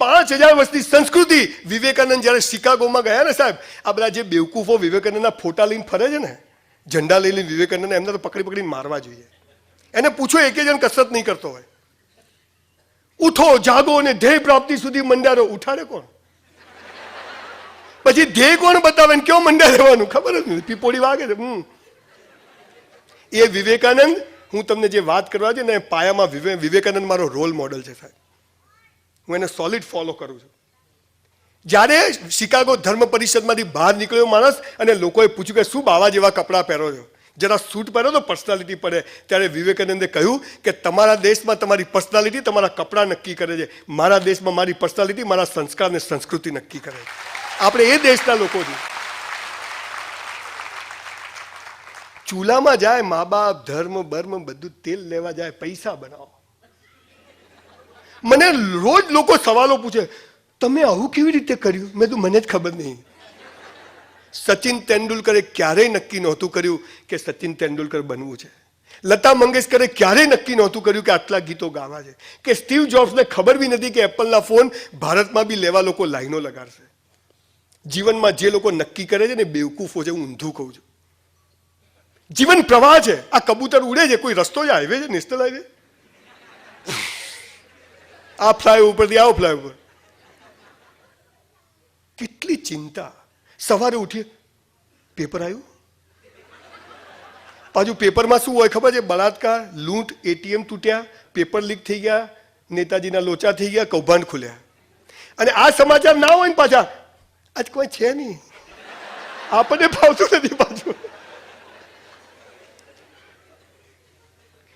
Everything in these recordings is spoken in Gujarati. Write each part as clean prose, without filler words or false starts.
5000 વર્ષની સંસ્કૃતિ. વિવેકાનંદ જ્યારે શિકાગોમાં ગયા ને સાહેબ, આ બધા જે બેવકૂફો વિવેકાનંદના ફોટા લઈને ફરે છે ને, ઝંડા લઈ લઈને વિવેકાનંદ, એમને તો પકડી પકડીને મારવા જોઈએ. એને પૂછો, એક જણ કસરત નહીં કરતો હોય. ઉઠો, જાગો અને ધ્યેય પ્રાપ્તિ સુધી મંડારો. ઉઠાડે કોણ? પછી ધ્યેય કોણ બતાવે ને કેવું મંડા રહેવાનું ખબર જ નથી. પીપોડી વાગે છે. એ વિવેકાનંદ, હું તમને જે વાત કરવા છે ને, પાયામાં વિવેકાનંદ મારો રોલ મોડલ છે સાહેબ. હું એને સોલિડ ફોલો કરું છું. જ્યારે શિકાગો ધર્મ પરિષદમાંથી બહાર નીકળ્યો માણસ અને લોકોએ પૂછ્યું કે શું બાવા જેવા કપડાં પહેરો છો, જરા સૂટ પહેરો તો પર્સનાલિટી પડે, ત્યારે વિવેકાનંદે કહ્યું કે તમારા દેશમાં તમારી પર્સનાલિટી તમારા કપડાં નક્કી કરે છે, મારા દેશમાં મારી પર્સનાલિટી મારા સંસ્કાર અને સંસ્કૃતિ નક્કી કરે છે. આપણે એ દેશના લોકો છીએ. ચૂલામાં જાય મા બાપ, ધર્મ બર્મ બધું તેલ લેવા જાય, પૈસા બનાવો. મને રોજ લોકો સવાલો પૂછે, તમે આવું કેવી રીતે કર્યું? મેં તો મને જ ખબર નહીં. સચિન તેંડુલકરે ક્યારેય નક્કી નહોતું કર્યું કે સચિન તેંડુલકર બનવું છે. લતા મંગેશકરે ક્યારેય નક્કી નહોતું કર્યું કે આટલા ગીતો ગાવા છે. કે સ્ટીવ જોબ્સને ખબર બી નથી કે એપલના ફોન ભારતમાં બી લેવા લોકો લાઈનો લગાડશે. જીવનમાં જે લોકો નક્કી કરે છે ને બેવકૂફો છે, હું ઊંધું કહું છું. જીવન પ્રવાહ છે. આ કબૂતર ઉડે છે, કોઈ રસ્તો છે, હાઈવે છે, નેશનલ હાઈવે. આ ફ્લાયઓવર પરથી આવો ફ્લાયઓવર. કેટલી ચિંતા. સવારે ઉઠીએ, પેપર આવ્યું. પાછું પેપરમાં શું હોય ખબર છે? બળાત્કાર, લૂંટ, એટીએમ તૂટ્યા, પેપર લીક થઈ ગયા, નેતાજીના લોચા થઈ ગયા, કૌભાંડ ખુલ્યા. અને આ સમાચાર ના હોય ને પાછા, આજ કોઈ છે નહીં, આપણને ભાવતું નથી પાછું.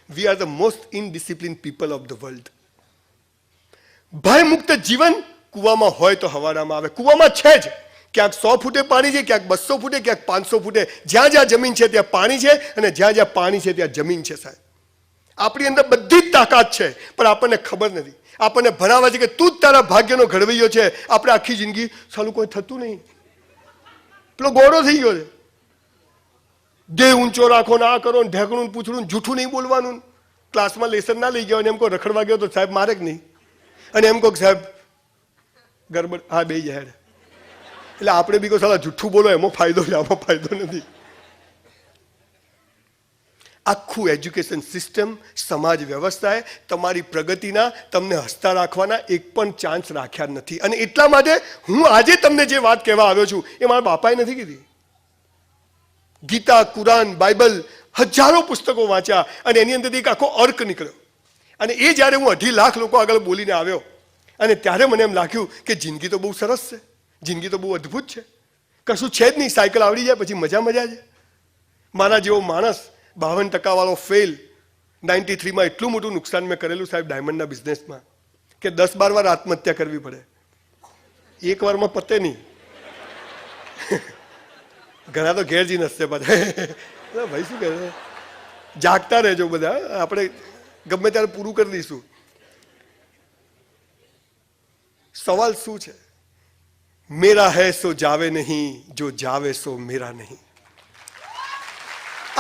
We are the most indisciplined people of the world. ભય મુક્ત જીવન કુવામાં હોય તો હવાડામાં આવે. કુવામાં છે જ. ક્યાંક 100 ફૂટે પાણી છે, ક્યાંક 200 ફૂટે, ક્યાંક 500 ફૂટે. જ્યાં જ્યાં જમીન છે ત્યાં પાણી છે, અને જ્યાં જ્યાં પાણી છે ત્યાં જમીન છે સાહેબ. આપણી અંદર બધી જ તાકાત છે, પણ આપણને ખબર નથી. આપણને ભણાવે છે કે તું જ તારા ભાગ્યનો ઘડવૈયો છે. આપણે આખી જિંદગી સાલું કોઈ થતું નહીં. પેલો ગોળો થઈ ગયો છે. દેહ ઊંચો રાખો, ના કરો, ઢેકણું પૂછડું, જૂઠું નહીં બોલવાનું. ક્લાસમાં લેસન ના લઈ ગયો અને એમ કહો રખડવા ગયો તો સાહેબ મારે જ નહીં. અને એમ કહો સાહેબ ગરબડ, હા બે જાય. એટલે આપણે બી કહો સાલા જૂઠું બોલો, એમાં ફાયદો છે, આમાં ફાયદો નથી. આખું એજ્યુકેશન સિસ્ટમ, સમાજ વ્યવસ્થાએ તમારી પ્રગતિના, તમને હસતા રાખવાના એક પણ ચાન્સ રાખ્યા નથી. અને એટલા માટે હું આજે તમને જે વાત કહેવા આવ્યો છું એ મારા બાપાએ નથી કીધી. ગીતા, કુરાન, બાઇબલ, હજારો પુસ્તકો વાંચ્યા અને એની અંદરથી એક આખો અર્ક નીકળ્યો. અને એ જ્યારે હું 2.5 લાખ લોકો આગળ બોલીને આવ્યો અને ત્યારે મને એમ લાગ્યું કે જિંદગી તો બહુ સરસ છે, જિંદગી તો બહુ અદ્ભુત છે, કશું છે જ નહીં. સાયકલ આવડી જાય પછી મજા છે. મારા જેવો માણસ 52% વાળો ફેલ, 93માં એટલું મોટું નુકસાન મેં કરેલું સાહેબ ડાયમંડના બિઝનેસમાં કે 10-12 વાર આત્મહત્યા કરવી પડે. એક વારમાં પતે નહીં. ઘણા તો ઘેર જઈને હસશે પાછા, ભાઈ શું કહે, જાગતા રહેજો બધા, આપણે ગમે ત્યારે પૂરું કરી દઈશું. સવાલ શું છે? મેરા હૈ સો જાવે નહીં, જો જાવે સો મેરા નહીં.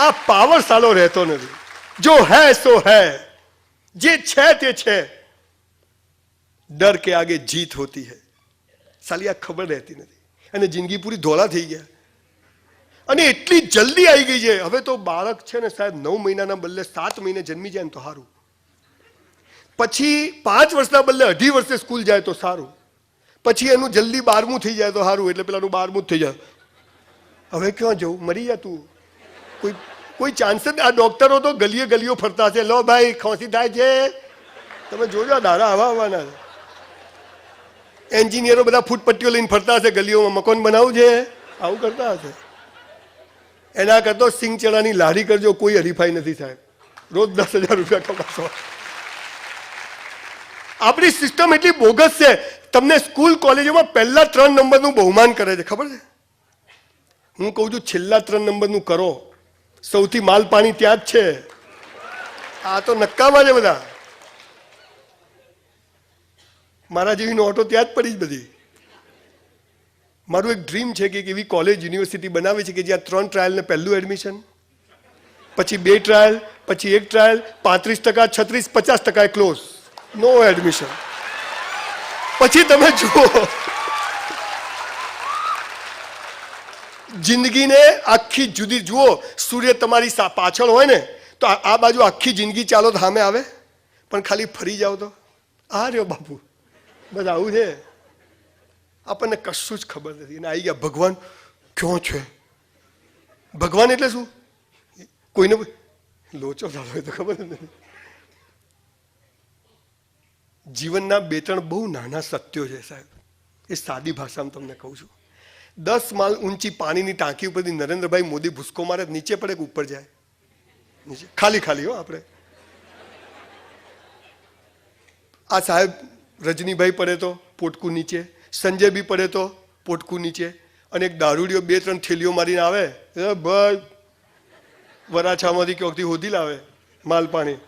આ પાવર સાલો રહેતો નથી. જો હૈ સો હૈ, જે છે તે છે. ડર કે આગે જીત હોતી હૈ. સાલી આ ખબર રહેતી નથી અને જિંદગી પૂરી ધોળા થઈ ગયા. અને એટલી જલ્દી આવી ગઈ છે. હવે તો બાળક છે ને સાહેબ 9 મહિનાના બદલે 7 મહિને જન્મી જાય ને તો સારું. પછી 5 વર્ષના બદલે 2.5 વર્ષે સ્કૂલ જાય તો સારું. પછી એનું જલ્દી 12મું થઈ જાય તો સારું, એટલે પેલાનું 12મું જ થઈ જાય. હવે ક્યાં જવું? મરી જા તું. કોઈ ચાન્સ જ. આ ડોક્ટરો તો ગલીએ ગલીઓ ફરતા છે, લો ભાઈ ખોસી થાય છે, તમે જોજો દાડા આવા આવવાના. એન્જિનિયરો બધા ફૂટપટ્ટીઓ લઈને ફરતા હશે ગલીઓમાં, મકાન બનાવવું છે, આવું કરતા હશે. એના કરતો સિંગ ચણાની લારી કરજો, કોઈ હરીફાઈ નથી સાહેબ. રોજ 10,000 રૂપિયા કમાશો. આપણી સિસ્ટમ એટલી બોગસ છે. તમને સ્કૂલ કોલેજોમાં પહેલા 3 નંબરનું બહુમાન કરે છે, ખબર છે? હું કહું છું છેલ્લા 3 નંબરનું કરો. સૌથી માલ પાણી ત્યાં જ છે. આ તો નક્કામાં છે બધા. મારા જેવી નોટો ત્યાં જ પડી જ બધી. મારું એક ડ્રીમ છે કે એવી કોલેજ યુનિવર્સિટી બનાવી છે કે જ્યાં 3 ટ્રાયલ ને પહેલું એડમિશન, પછી 2 ટ્રાયલ, પછી 1 ટ્રાયલ, 35%, 36%, 50% ક્લોઝ, નો એડમિશન. પછી તમે જુઓ જિંદગીને આખી જુદી. જુઓ, સૂર્ય તમારી પાછળ હોય ને તો આ બાજુ આખી જિંદગી ચાલો તો સામે આવે, પણ ખાલી ફરી જાઓ તો આ રહ્યો બાપુ. બસ આવું છે. આપણને કશું જ ખબર નથી. અને આવી ગયા ભગવાન ક્યાં છે? ભગવાન એટલે શું? કોઈને લોચો થતો હોય તો ખબર નથી. જીવનના 2-3 બહુ નાના સત્યો છે સાહેબ. એ સાદી ભાષામાં તમને કહું છું. 10 માળ ઊંચી પાણીની ટાંકી ઉપરથી નરેન્દ્રભાઈ મોદી ભૂસકો મારે, નીચે પડે કે ઉપર જાય? નીચે. ખાલી ખાલી હો. આપણે આ સાહેબ રજનીભાઈ પડે તો પોટકું નીચે, સંજય બી પડે તો પોટકું નીચે, અને એક દારૂડિયો 2-3 થેલીઓ મારીને આવે, ભાઈ વરાછામાંથી ક્યાંકથી હોધી લાવે માલ પાણી,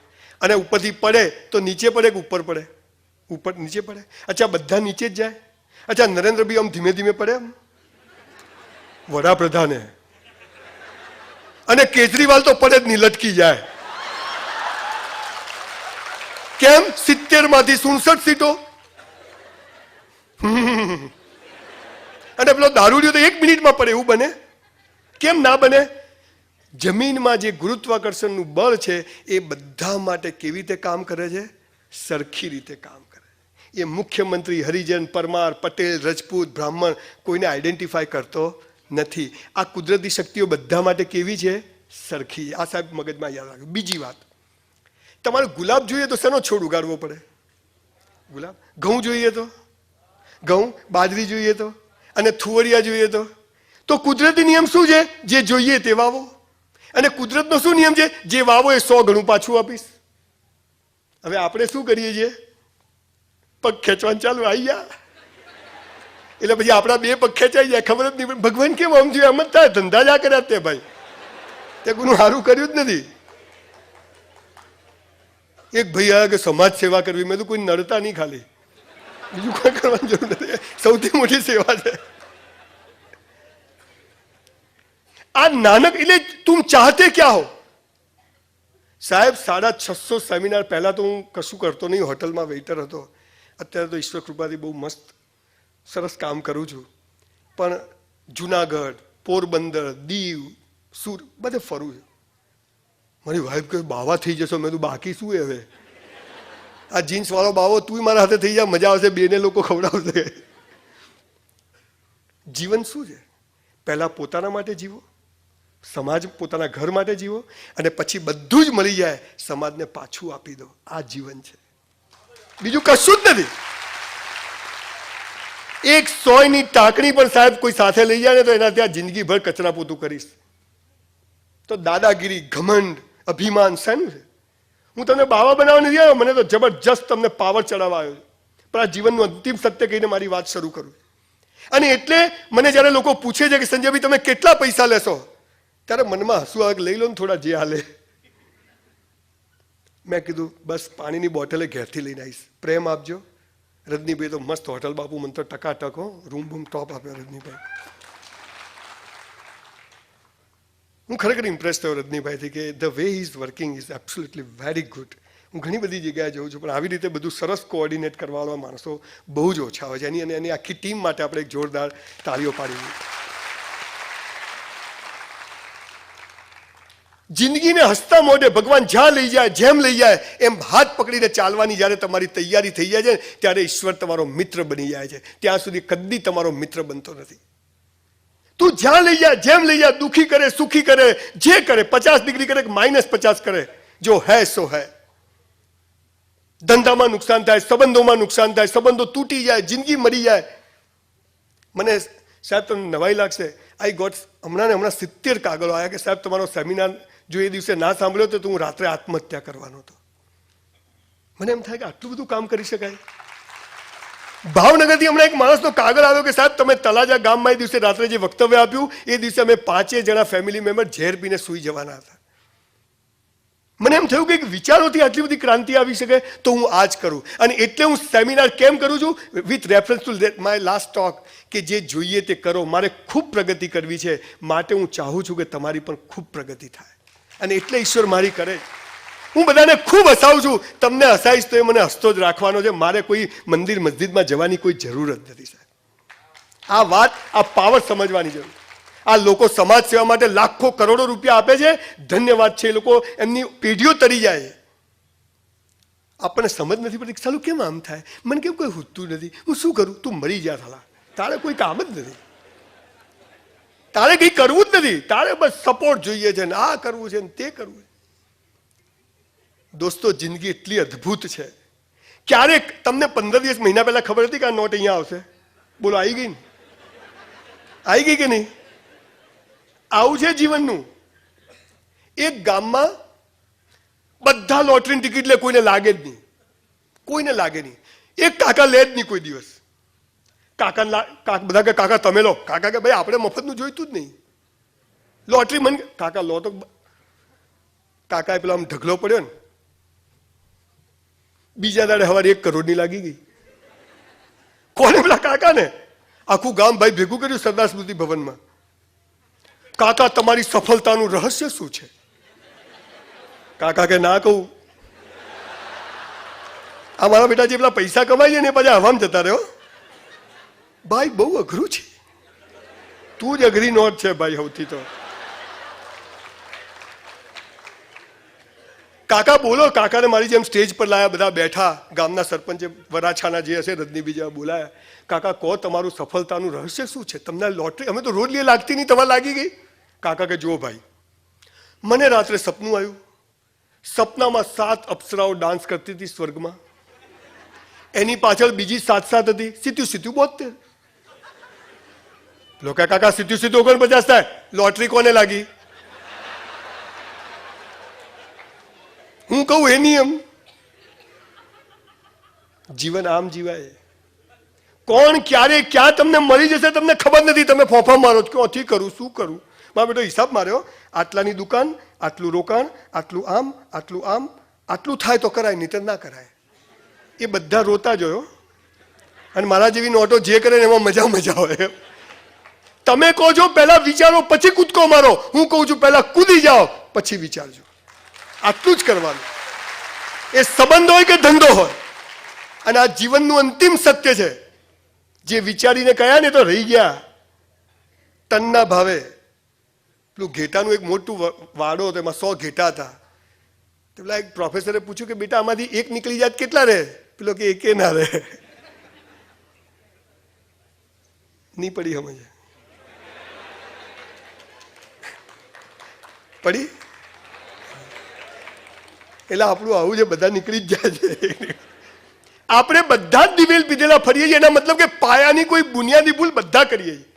અને ઉપરથી પડે તો નીચે પડે કે ઉપર પડે? ઉપર નીચે પડે. અચ્છા, બધા નીચે જ જાય. અચ્છા, નરેન્દ્રભાઈ આમ ધીમે ધીમે પડે એમ વડાપ્રધાને, અને કેજરીવાલ તો પડે જ નહીં, લટકી જાય. કેમ? 70 માંથી 67 સીટો. અને પેલો દારૂડિયો તો 1 મિનિટમાં પડે. એવું બને? કેમ ના બને? જમીનમાં જે ગુરુત્વાકર્ષણનું બળ છે એ બધા માટે કેવી રીતે કામ કરે છે? સરખી રીતે કામ કરે. એ મુખ્યમંત્રી હરિજન, પરમાર, પટેલ, રજપૂત, બ્રાહ્મણ કોઈને આઈડેન્ટિફાય કરતો નથી. આ કુદરતી શક્તિઓ બધા માટે કેવી છે? સરખી. આ સાહેબ મગજમાં યાદ રાખો. બીજી વાત, તમારે ગુલાબ જોઈએ તો શેનો છોડ ઉગાડવો પડે? ગુલાબ. ઘઉં જોઈએ તો ઘઉં, બાજરી જોઈએ તો, અને થુવરિયા જોઈએ તો કુદરતી નિયમ શું છે? જે જોઈએ તે વાવો. અને કુદરતનો શું નિયમ છે? જે વાવો એ 100 ગણું પાછું આપીશ. હવે આપણે શું કરીએ છીએ? પગ ખેંચવાનું ચાલુ, આવી ગયા એટલે પછી આપણા 2 પગ ખેંચાઈ જાય. ખબર જ નહીં. ભગવાન કેમ આમ જોઈએ? આમ જ થાય. ધંધા જ આ કર્યા તે ભાઈ, તે કોઈનું સારું કર્યું જ નથી. એક ભાઈ આવ્યા કે સમાજ સેવા કરવી. મેં તો કોઈ નડતા નહીં, ખાલી બીજું કોઈ કરવાની જરૂર નથી. સૌથી મોટી સેવા છે આ. નાનક એટલે તું ચાહતે ક્યાં હો સાહેબ. 650 સેમિનાર. પહેલા તો હું કશું કરતો નહીં, હોટલમાં વેઇટર હતો. અત્યારે તો ઈશ્વર કૃપાથી બહુ મસ્ત સરસ કામ કરું છું. પણ જુનાગઢ, પોરબંદર, દીવ, સુર બધે ફરું છું. મારી વાઈફ કહે બાવા થઈ જશો. મેં તો બાકી શું હવે? આ જીન્સ વાળો બાવો તું મારા હાથે થઈ જાય, મજા આવશે, બેને લોકો ખવડાવશે. જીવન શું છે? પહેલા પોતાના માટે જીવો, સમાજ પોતાના ઘર માટે જીવો, અને પછી બધું જ મળી જાય સમાજને પાછું આપી દો. આ જીવન છે, બીજું કશું જ નથી. એક 100ની ટાંકણી પણ સાહેબ કોઈ સાથે લઈ જાય ને તો એના ત્યાં જિંદગીભર કચરા પોતું કરીશ. તો દાદાગીરી, ઘમંડ, અભિમાન શાનું છે? હું તમને બાવા બનાવવા નથી આવ્યો, મને તો જબરજસ્ત તમને પાવર ચડાવવા આવ્યો. પણ આ જીવનનું અંતિમ સત્ય કહીને મારી વાત શરૂ કરું. અને એટલે મને જ્યારે લોકો પૂછે છે કે સંજયભાઈ તમે કેટલા પૈસા લેશો, ત્યારે મનમાં હસવું આવે કે લઈ લો ને થોડા, જે હાલે. મેં કીધું બસ પાણીની બોટલે ઘેરથી લઈને આવીશ, પ્રેમ આપજો. રજનીભાઈ તો મસ્ત હોટલ બાપુ, મને તો ટકાટક હો, રૂમ બૂમ ટોપ આપ્યો રજનીભાઈ. હું ખરેખર ઇમ્પ્રેસ થયો રજનીભાઈથી કે the way is working is absolutely very good. હું ઘણી બધી જગ્યાએ જઉં છું, પણ આવી રીતે બધું સરસ કોઓર્ડિનેટ કરવાવાળા માણસો બહુ જ ઓછા હોય છે. એની આખી ટીમ માટે આપણે એક જોરદાર તાળીઓ પાડીએ. જિંદગીને હસતા મોઢે ભગવાન જ્યાં લઈ જાય, જેમ લઈ જાય એમ હાથ પકડીને ચાલવાની જ્યારે તમારી તૈયારી થઈ જાય છે, ત્યારે ઈશ્વર તમારો મિત્ર બની જાય છે. ત્યાં સુધી કદી તમારો મિત્ર બનતો નથી. તું જ્યાં લઈ જાય, જેમ લઈ જાય, દુખી કરે, સુખી કરે, જે કરે, 50 ડિગ્રી કરે, -50 કરે, જો હૈ સો હૈ. ધંધામાં નુકસાન થાય, સંબંધોમાં નુકસાન થાય, સંબંધો તૂટી જાય, જિંદગી મરી જાય. મને સાહેબ તમને નવાઈ લાગશે, આઈ ગોટ હમણાં 70 કાગળો આવ્યા કે સાહેબ તમારો સેમિનાર જો એ દિવસે ના સાંભળ્યો તો હું રાત્રે આત્મહત્યા કરવાનો હતો. મને એમ થાય કે આટલું બધું કામ કરી શકાય. ભાવનગરથી હમણાં એક માણસનો કાગળ આવ્યો કે સાહેબ તમે તળાજા ગામમાં એ દિવસે રાત્રે જે વક્તવ્ય આપ્યું એ દિવસે અમે 5 જણા ફેમિલી મેમ્બર ઝેર પીને સૂઈ જવાના હતા. મને એમ થયું કે વિચારોથી આટલી બધી ક્રાંતિ આવી શકે તો હું આ જ કરું. અને એટલે હું સેમિનાર કેમ કરું છું? With reference to my last talk, કે જે જોઈએ તે કરો. મારે ખૂબ પ્રગતિ કરવી છે, માટે હું ચાહું છું કે તમારી પણ ખૂબ પ્રગતિ થાય. અને એટલે ઈશ્વર મારી કરે. હું બધાને ખૂબ હસાવું છું, તમને હસાઈશ તો એ મને હસતો જ રાખવાનો છે. મારે કોઈ મંદિર મસ્જિદમાં જવાની કોઈ જરૂર જ નથી સાહેબ. આ વાત, આ પાવર સમજવાની જરૂર. આ લોકો સમાજ સેવા માટે લાખો કરોડો રૂપિયા આપે છે, ધન્યવાદ છે. એ લોકો એમની પેઢીઓ તરી જાય. આપણને સમજ નથી પડતી સાલું કેમ આમ થાય, મને કેમ કોઈ હૂતું નથી, હું શું કરું? તું મરી જા સાલા, તારે કોઈ કામ જ નથી, તારે કંઈ કરવું જ નથી, તારે બસ સપોર્ટ જોઈએ છે ને આ કરવું છે ને તે કરવું છે. દોસ્તો, જિંદગી એટલી અદ્ભુત છે. ક્યારેક તમને 15 દિવસ મહિના પહેલા ખબર હતી કે આ નોટ અહીંયા આવશે? બોલો, આવી ગઈ ને? આવી ગઈ કે નહીં? આવું છે જીવનનું. એક ગામમાં બધા લોટરીની ટિકિટ લે, કોઈને લાગે જ નહીં, કોઈને લાગે નહીં. એક કાકા લે જ નહીં કોઈ દિવસ. બધા કે કાકા તમે લો. કાકા કે ભાઈ આપણે મફતનું જોઈતું જ નહીં, લોટરી મને કાકા લો તો. કાકાએ પેલો આમ ઢગલો પડ્યો ને, બીજા દાડે સવારે 1 કરોડની લાગી ગઈ. કોને? પેલા કાકા ને. આખું ગામ ભાઈ ભેગું કર્યું સરદાર સ્મૃતિ ભવનમાં. કાકા તમારી સફળતાનું રહસ્ય શું છે? કાકા કે ના કહું. આ મારા બેટા જે પેલા પૈસા કમાય છે ને એ પાછા હવામાં જતા રહ્યો. ભાઈ બહુ અઘરું છે. તું જ અઘરી નોટ છે ભાઈ સૌથી તો. કાકા બોલો. કાકાને મારી જેમ સ્ટેજ પર લાયા, બધા બેઠા, ગામના સરપંચે વરાછાના જે હશે રજની બીજા બોલાયા. કાકા કહો તમારું સફળતાનું રહસ્ય શું છે? તમને લોટરી અમે તો રોજ લે લાગતી નહીં, તમારે લાગી ગઈ. કાકા કે જુઓ ભાઈ, મને રાત્રે સપનું આવ્યું. સપનામાં 7 અપ્સરાઓ ડાન્સ કરતી હતી સ્વર્ગમાં. એની પાછળ બીજી 7 હતી. સીધું સીધું 72. લોકો કાકા સીધું સીધું 49 થાય. લોટરી કોને લાગી? હું કહું એ નિયમ. જીવન આમ જીવાય. કોણ ક્યારે ક્યાં તમને મળી જશે તમને ખબર નથી. તમે ફોફા મારો છો, ક્યાંથી કરું, શું કરું? મારો બેટો હિસાબ માર્યો, આટલાની દુકાન, આટલું રોકાણ, આટલું આમ, આટલું આમ, આટલું થાય તો કરાય, નહીં તો ના કરાય. એ બધા રોતા જોયો. અને મારા જેવી નોટો જે કરે ને એમાં મજા મજા હોય. તમે કહો છો પહેલા વિચારો પછી કૂદકો મારો, હું કહું છું પહેલા કૂદી જાઓ પછી વિચારજો. આટલું જ કરવાનું. એ સંબંધ હોય કે ધંધો હોય. અને આ જીવનનું અંતિમ સત્ય છે. જે વિચારીને કયા ને તો રહી ગયા ટનના ભાવે. પેલું ઘેટાનું એક મોટું વાડો હતો, એમાં 100 ઘેટા હતા. પેલા એક પ્રોફેસરે પૂછ્યું કે બેટા આમાંથી એક નીકળી જાય કેટલા રહે? પેલો કે એકે ના રહે. નહીં પડી સમજ? પડી? એટલે આપણું આવું છે, બધા નીકળી જ જાય છે. આપણે બધા જ દિવેલ પીધેલા ફરીએ છીએ. એના મતલબ કે પાયાની કોઈ બુનિયાદી ભૂલ બધા કરીએ છીએ.